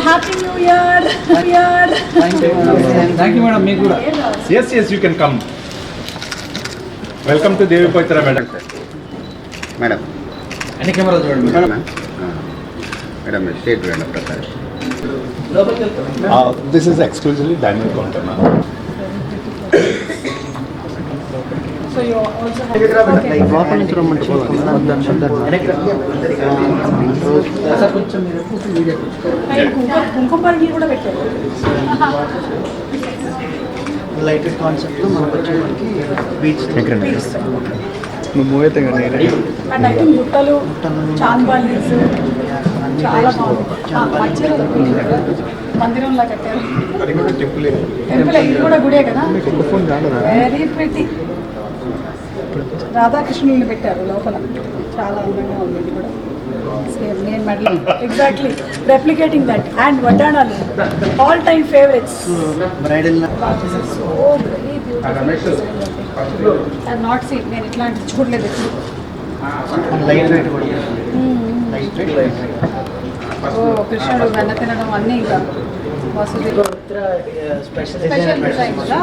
Happy new year. Thank you madam. మీకు కూడా. Yes, you can come. Welcome to Devi Pavitra, madam. Madam అన్ని camera చూడండి. Madam state వేయండి Prakash. This is exclusively dining counter, ma'am. So you also have sir కొంచెం మీరు video కుంకుమ పరిగి కూడా పెట్టారు. లైటెడ్ కాన్సెప్ట్ మనకు వచ్చేసరికి బీచ్ అండ్ ఐ థింక్ గుట్టలు చాంద్బాలీస్ చాలా బాగుంది. మధ్యలో మందిరంలా కట్టారు. టెంపుల్ ఇది కూడా గుడే కదా. Very pretty. రాధాకృష్ణుల్ని పెట్టారు లోపల. చాలా అందంగా ఉంది ఇది కూడా. సేమ్ నేను medal exactly replicating that. And వడ్డాణాలు all time favourites. Bridal so very beautiful. Not see నేను ఇట్లాంటి చూడలేదు ఎప్పుడు. లైట్ రేట్ కూడా లైట్ రేట్. ఓ కృష్ణుడు వెన్న తినడం అన్నీ ఇంకా వసతి స్పెషల్ డిజైన్ కదా.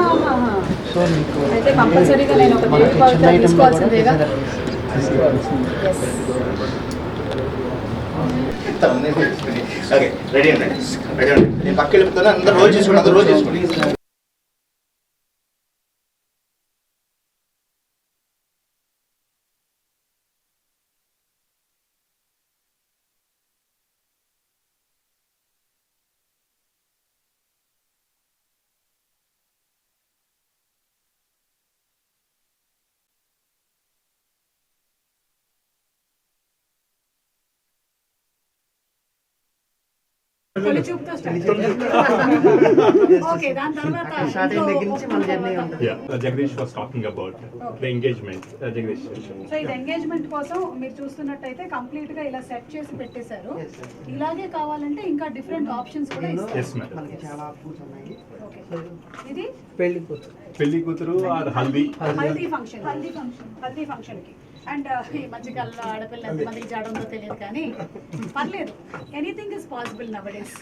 అయితే కంపల్సరీగా నేను ఒక దేవి పవిత్ర తీసుకోవాల్సిందేగా. ఓకే రెడీ అండి. నేను పక్క వెళ్ళిపోతాను. అందరూ రోజు చేసుకోండి. తొలి చూపుతో స్టార్ట్. ఓకే దాని తర్వాత స్టార్టింగ్ దగ్గర నుంచి మన జర్నీ ఉంటుంది. Yeah, Jagdish was talking about the engagement. Jagdish. So ఇది ఎంగేజ్మెంట్ కోసం మీరు చూస్తున్నట్టయితే కంప్లీట్ గా ఇలా సెట్ చేసి పెట్టేశారు. ఇలాగే కావాలంటే ఇంకా డిఫరెంట్ ఆప్షన్స్ కూడా ఇస్తారు. Yes, madam. మనకి చాలా ఆప్షన్స్ ఉన్నాయి. ఓకే ఇది Pelli kuturu or haldi. Haldi function కి. అండ్ ఈ మధ్యకాలంలో ఆడపిల్ల ఎంతమందికి జాడ ఉందో తెలియదు కానీ పర్లేదు. Anything is possible now days.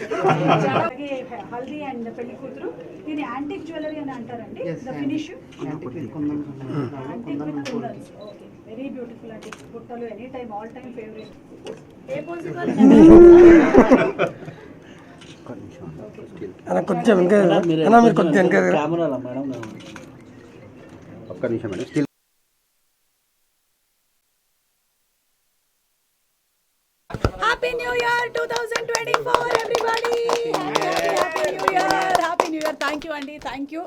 అలాగే హల్దీ అండ్ పెళ్లి కూతురు దీని యాంటిక్ జ్యువెలరీ అని అంటారండి. The finish antique with kundans. Okay very beautiful అండి. బుట్టలు any time all time favourite. A pose కొంచెం ఇంకా మీరు కొంచెం ఇంకా కెమెరాలో మేడం ఒక్క నిమిషం madam. Still Happy New Year 2024 everybody. Happy New Year. Thank you Andy. Thank you.